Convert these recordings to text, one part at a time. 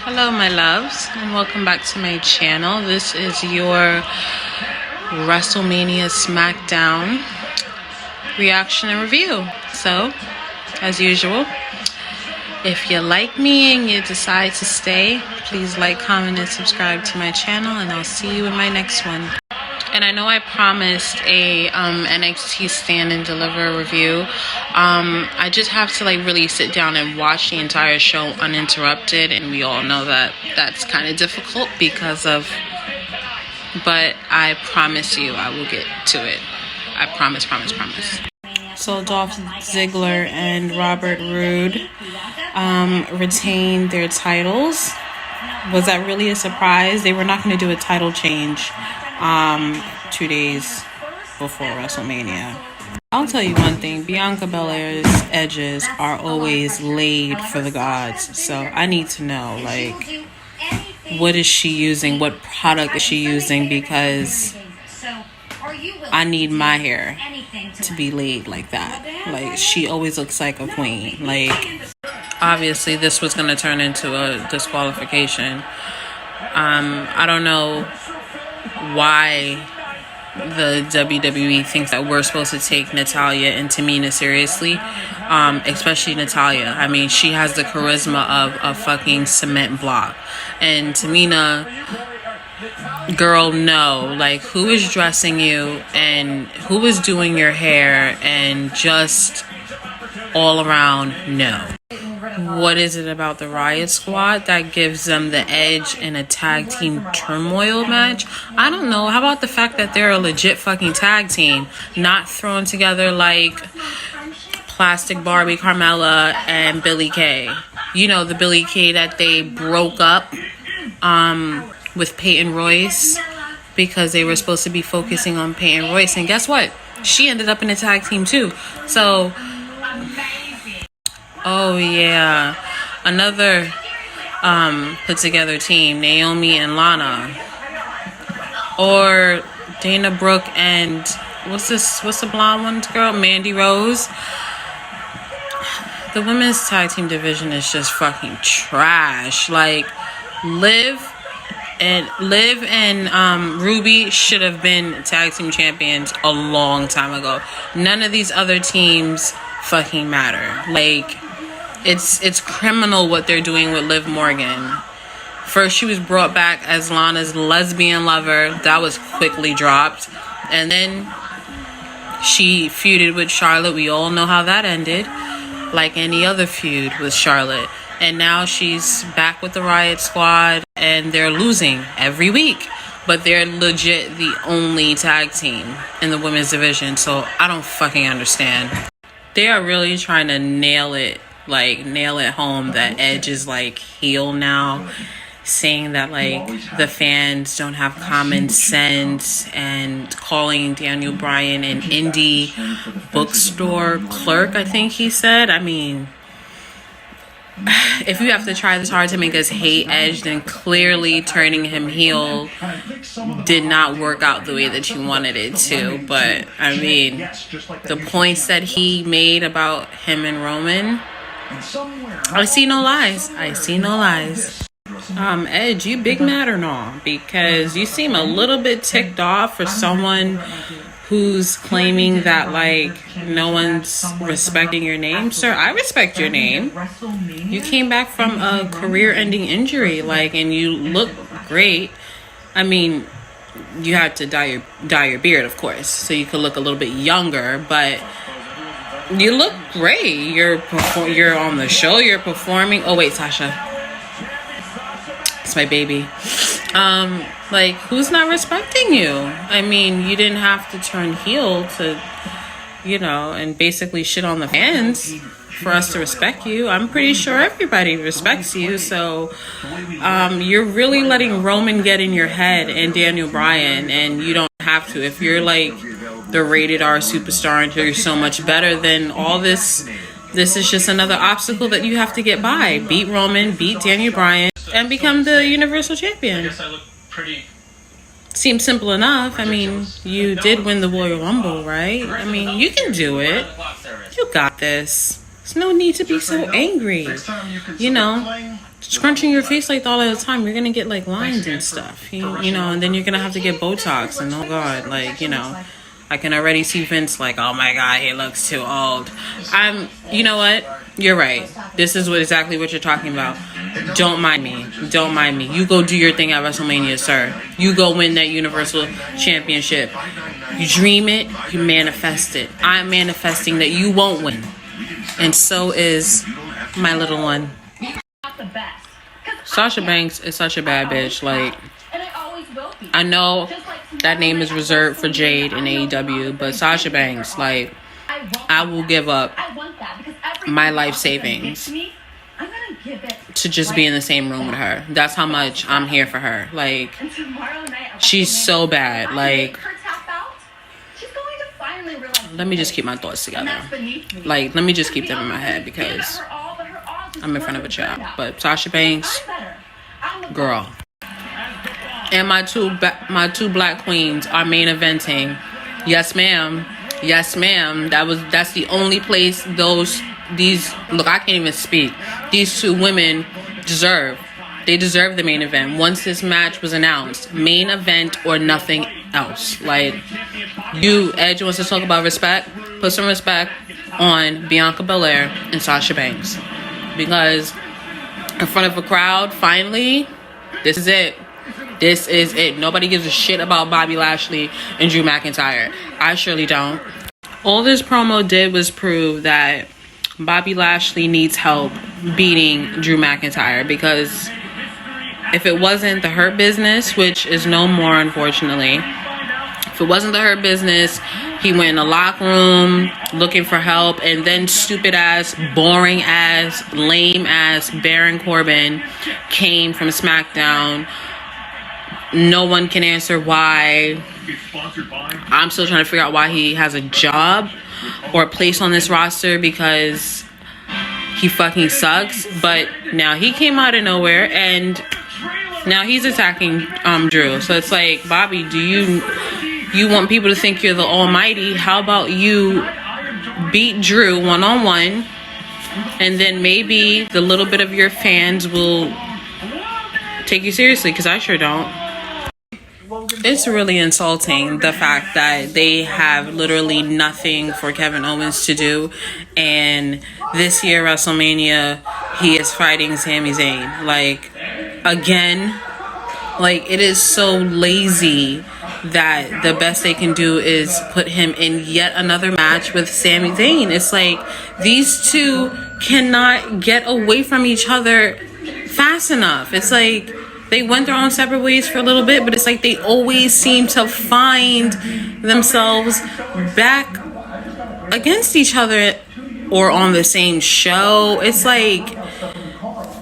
Hello my loves, and welcome back to my channel. This is your WrestleMania Smackdown reaction and review. So, as usual, if you like me and you decide to stay, please like, comment, and subscribe to my channel, and I'll see you in my next one. And I know I promised a NXT Stand and Deliver review. I just have to really sit down and watch the entire show uninterrupted, and we all know that that's kind of difficult because of, but I promise you I will get to it. I promise. So Dolph Ziggler and Robert Roode retained their titles. Was that really a surprise? They were not going to do a title change 2 days before WrestleMania. I'll tell you one thing, Bianca Belair's edges are always laid for the gods. So I need to know, what is she using? What product is she using? Because I need my hair to be laid like that. She always looks like a queen. Obviously this was going to turn into a disqualification. I don't know why the WWE thinks that we're supposed to take Natalya and Tamina seriously, especially Natalya. I mean, she has the charisma of a fucking cement block, and Tamina, girl, no. Who is dressing you and who is doing your hair, and just all around, no. What is it about the Riot Squad that gives them the edge in a tag team turmoil match? I don't know. How about the fact that they're a legit fucking tag team, not thrown together like Plastic Barbie, Carmella, and Billie Kay. You know, the Billie Kay that they broke up with Peyton Royce because they were supposed to be focusing on Peyton Royce. And guess what? She ended up in a tag team too. So, oh yeah, another put together team, Naomi and Lana, or Dana Brooke and what's the blonde one's girl, Mandy Rose. The women's tag team division is just fucking trash. Liv and Ruby should have been tag team champions a long time ago. None of these other teams fucking matter. It's criminal what they're doing with Liv Morgan. First, she was brought back as Lana's lesbian lover. That was quickly dropped. And then she feuded with Charlotte. We all know how that ended. Like any other feud with Charlotte. And now she's back with the Riot Squad. And they're losing every week. But they're legit the only tag team in the women's division. So I don't fucking understand. They are really trying to nail it home that Edge is heel now, saying that the fans don't have common sense, and calling Daniel Bryan an indie bookstore clerk, I think he said. I mean, if you have to try this hard to make us hate Edge, then clearly turning him heel did not work out the way that you wanted it to. But I mean, the points that he made about him and Roman, I see no lies. Edge, you big mad or no? Because you seem a little bit ticked off for someone who's claiming that no one's respecting your name. Sir, I respect your name. You came back from a career-ending injury, and you look great. I mean, you had to dye your beard, of course, so you could look a little bit younger, but you look great. You're on the show. You're performing. Oh wait, Sasha, it's my baby. Who's not respecting you? I mean, you didn't have to turn heel to, and basically shit on the fans for us to respect you. I'm pretty sure everybody respects you. So, you're really letting Roman get in your head and Daniel Bryan, and you don't have to. If you're the rated R superstar and you're so much better than all this is just another obstacle that you have to get by. Beat Roman, beat Daniel Bryan, and become the Universal Champion. Seems simple enough. I mean, you did win the Royal Rumble, right? I mean, you can do it. You got this. There's no need to be so angry. scrunching your face like that all the time, you're gonna get like lines and stuff, you know, and then you're gonna have to get Botox, and oh god, like, you know, I can already see Vince like, oh my god, he looks too old. You know what, you're right, this is exactly what you're talking about. Don't mind me, you go do your thing at WrestleMania, sir. You go win that Universal Championship. You dream it, you manifest it. I'm manifesting that you won't win, and so is my little one. Sasha Banks is such a bad bitch. Like, I know that name is reserved for Jade in AEW, but Sasha Banks, like, I will give up my life savings to just be in the same room with her. That's how much I'm here for her. Like, she's so bad. Like, let me just keep my thoughts together. Like, let me just keep them in my head because I'm in front of a child. But Sasha Banks, girl. And my two black queens are main eventing. Yes, ma'am. Yes, ma'am. That's the only place these look, I can't even speak. These two women deserve. They deserve the main event. Once this match was announced, main event or nothing else. Like, Edge wants to talk about respect. Put some respect on Bianca Belair and Sasha Banks. Because in front of a crowd, finally, this is it. This is it. Nobody gives a shit about Bobby Lashley and Drew McIntyre. I surely don't. All this promo did was prove that Bobby Lashley needs help beating Drew McIntyre, because if it wasn't the Hurt Business, which is no more, unfortunately, if it wasn't the Hurt Business, he went in the locker room looking for help, and then stupid ass, boring ass, lame ass Baron Corbin came from SmackDown. No one can answer why. I'm still trying to figure out why he has a job or a place on this roster, because he fucking sucks. But now he came out of nowhere and now he's attacking Drew. So it's like, Bobby, do you want people to think you're the almighty? How about you beat Drew one-on-one, and then maybe the little bit of your fans will take you seriously, because I sure don't. It's really insulting, the fact that they have literally nothing for Kevin Owens to do, and this year WrestleMania he is fighting Sami Zayn. Like, again, like, it is so lazy that the best they can do is put him in yet another match with Sami Zayn. It's like, these two cannot get away from each other fast enough. It's like, they went their own separate ways for a little bit, but it's like they always seem to find themselves back against each other or on the same show. It's like,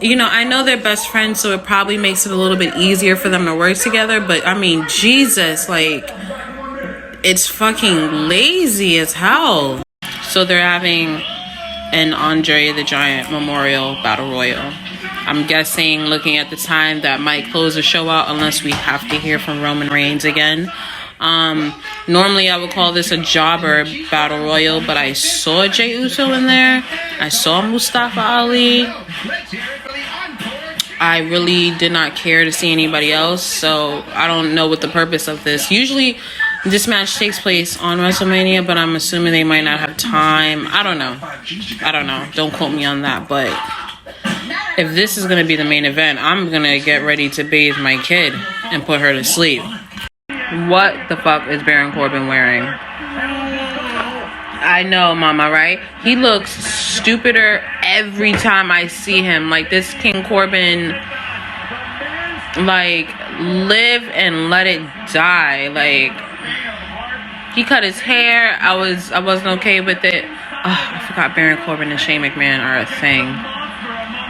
you know, I know they're best friends, so it probably makes it a little bit easier for them to work together, but I mean, Jesus, like, it's fucking lazy as hell. So they're having an Andre the Giant Memorial Battle Royal. I'm guessing, looking at the time, that might close the show out unless we have to hear from Roman Reigns again. Normally I would call this a jobber battle royal, but I saw Jey Uso in there. I saw Mustafa Ali. I really did not care to see anybody else, so I don't know what the purpose of this. Usually this match takes place on WrestleMania, but I'm assuming they might not have time. I don't know. Don't quote me on that, but if this is going to be the main event, I'm going to get ready to bathe my kid and put her to sleep. What the fuck is Baron Corbin wearing? I know, mama, right? He looks stupider every time I see him. Like, this King Corbin, like, live and let it die. Like, he cut his hair. I wasn't okay with it. Oh, I forgot Baron Corbin and Shane McMahon are a thing.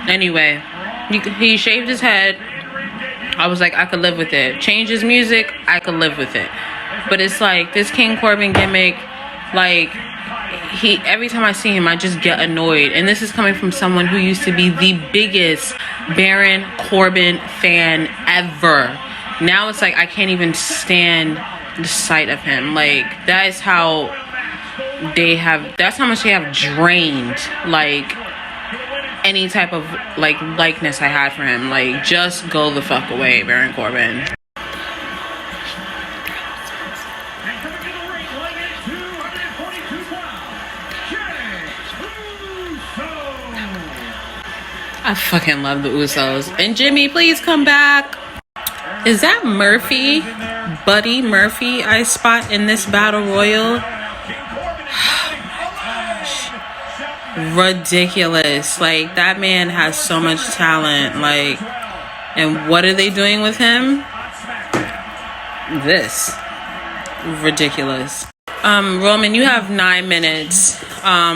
Anyway, he shaved his head. I was like, I could live with it. Change his music, I could live with it. But it's like, this King Corbin gimmick, like, every time I see him, I just get annoyed. And this is coming from someone who used to be the biggest Baron Corbin fan ever. Now it's like, I can't even stand the sight of him. Like, that's how much they have drained, like, any type of like likeness I had for him. Like, just go the fuck away, Baron Corbin. I fucking love the Usos. And Jimmy, please come back. Is that Murphy? Buddy Murphy I spot in this battle royal? Ridiculous. Like, that man has so much talent. Like, and what are they doing with him? This. Ridiculous. Roman, you have 9 minutes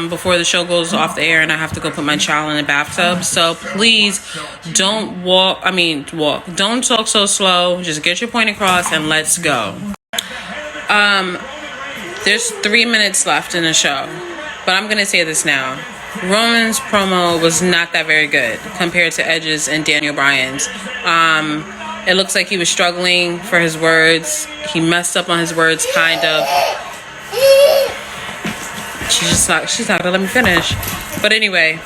before the show goes off the air, and I have to go put my child in the bathtub. So please don't walk. Don't talk so slow. Just get your point across and let's go. There's 3 minutes left in the show, but I'm gonna say this now. Roman's promo was not that very good compared to Edge's and Daniel Bryan's. It looks like he was struggling for his words. He messed up on his words, kind of. She's not gonna let me finish. But anyway,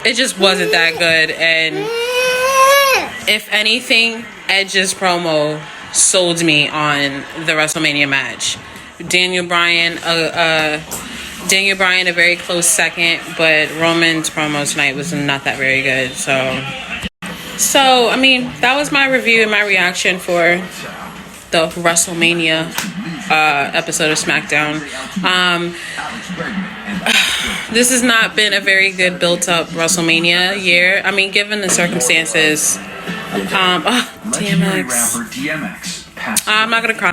it just wasn't that good. And if anything, Edge's promo sold me on the WrestleMania match. Daniel Bryan, a very close second, but Roman's promo tonight was not that very good. So I mean, that was my review and my reaction for the WrestleMania episode of SmackDown. This has not been a very good built-up WrestleMania year. I mean, given the circumstances. DMX. I'm not gonna cry.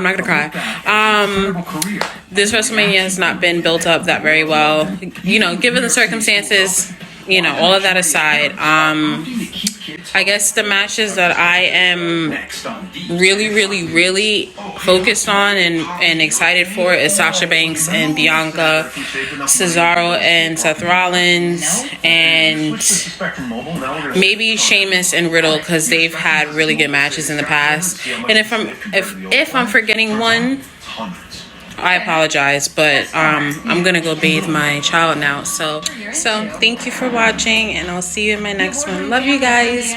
This WrestleMania has not been built up that very well. Given the circumstances, all of that aside, I guess the matches that I am really focused on and excited for is Sasha Banks and Bianca, Cesaro and Seth Rollins, and maybe Sheamus and Riddle, because they've had really good matches in the past. And if I'm forgetting one, I apologize, but I'm gonna go bathe my child now. So thank you for watching, and I'll see you in my next one. Love you guys.